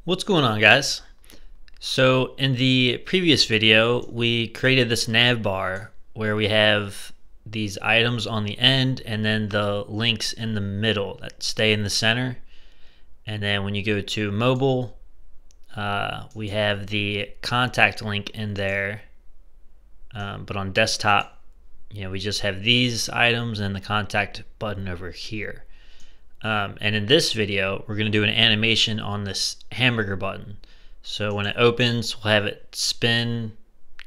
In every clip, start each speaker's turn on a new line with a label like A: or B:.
A: What's going on, guys? So in the previous video we created this nav bar where we have these items on the end and then the links in the middle that stay in the center, and then when you go to mobile we have the contact link in there, but on desktop we just have these items and the contact button over here. And in this video, we're going to do an animation on this hamburger button. So when it opens, we'll have it spin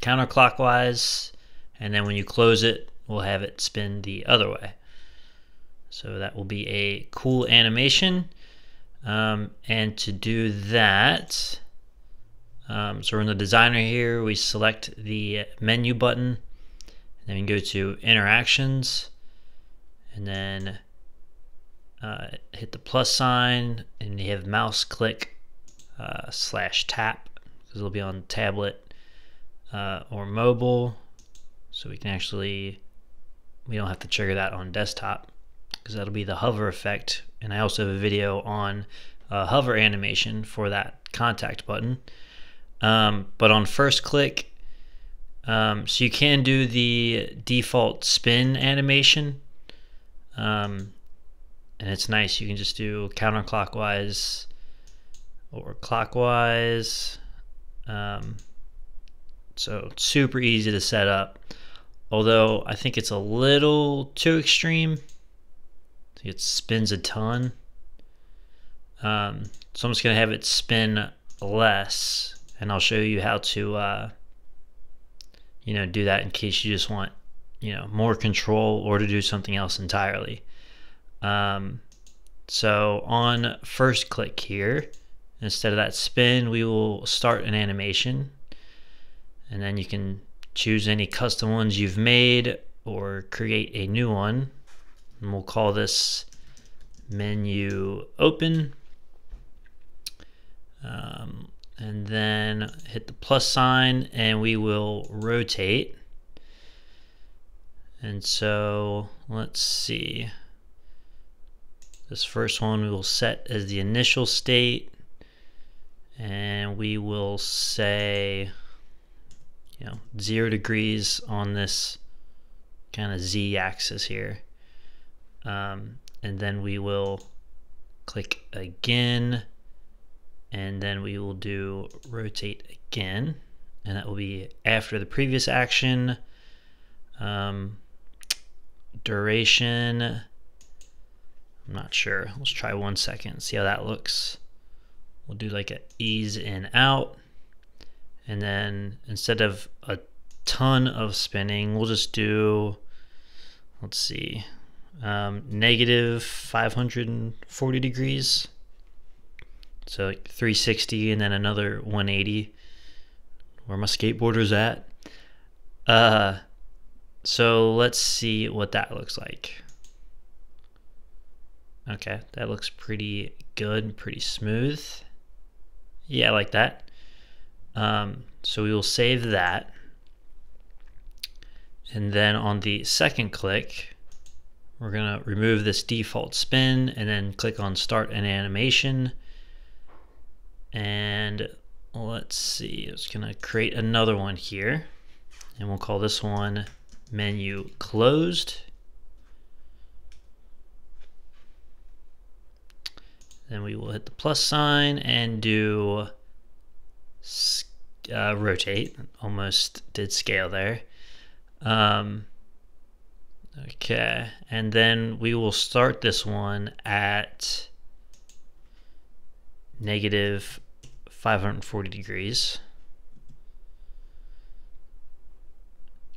A: counterclockwise, and then when you close it, we'll have it spin the other way. So that will be a cool animation. And to do that, so we're in the designer here, we select the menu button, and then we go to interactions, and then hit the plus sign, and you have mouse click / tap, because it'll be on tablet or mobile, so we don't have to trigger that on desktop because that'll be the hover effect. And I also have a video on hover animation for that contact button, but on first click, so you can do the default spin animation, and it's nice. You can just do counterclockwise or clockwise. So it's super easy to set up, although I think it's a little too extreme. It spins a ton. So I'm just going to have it spin less, and I'll show you how to do that in case you just want more control or to do something else entirely. So on first click here, instead of that spin, we will start an animation, and then you can choose any custom ones you've made or create a new one, and we'll call this menu open, and then hit the plus sign, and we will rotate. And so let's see, this first one we will set as the initial state, and we will say 0 degrees on this kind of z-axis here, and then we will click again, and then we will do rotate again, and that will be after the previous action. Duration, I'm not sure. Let's try 1 second, see how that looks. We'll do like a ease in out, and then instead of a ton of spinning, we'll just do, let's see, negative 540 degrees. So like 360 and then another 180. Where my skateboarder's at. So let's see what that looks like. Okay, that looks pretty good, pretty smooth. Yeah, I like that. So we will save that. And then on the second click, we're gonna remove this default spin and then click on start an animation. And let's see, it's gonna create another one here, and we'll call this one menu closed. Then we will hit the plus sign and do rotate. Almost did scale there. Okay, and then we will start this one at negative 540 degrees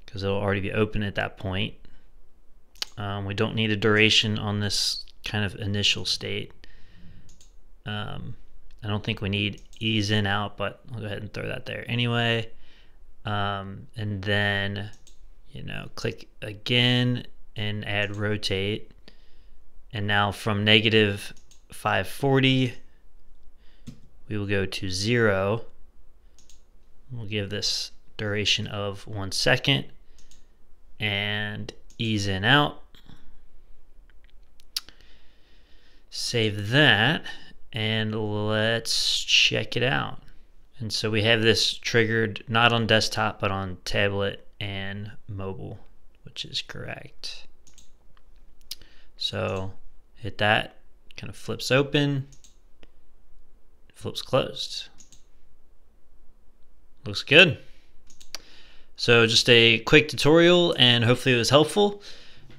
A: because it'll already be open at that point. We don't need a duration on this kind of initial state. I don't think we need ease in out, but I'll go ahead and throw that there anyway. And then click again and add rotate, and now from negative 540 we will go to 0. We'll give this duration of 1 second and ease in out. Save that, and let's check it out. And so we have this triggered not on desktop but on tablet and mobile, which is correct. So hit that, kind of flips open, flips closed. Looks good. So just a quick tutorial, and hopefully it was helpful.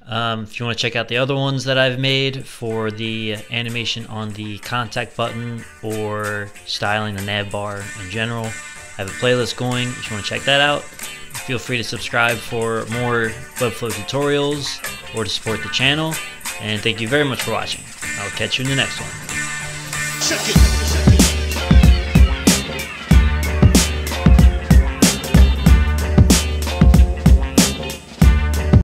A: If you want to check out the other ones that I've made for the animation on the contact button or styling the nav bar in general, I have a playlist going. If you want to check that out, feel free to subscribe for more Webflow tutorials or to support the channel. And thank you very much for watching. I'll catch you in the next one.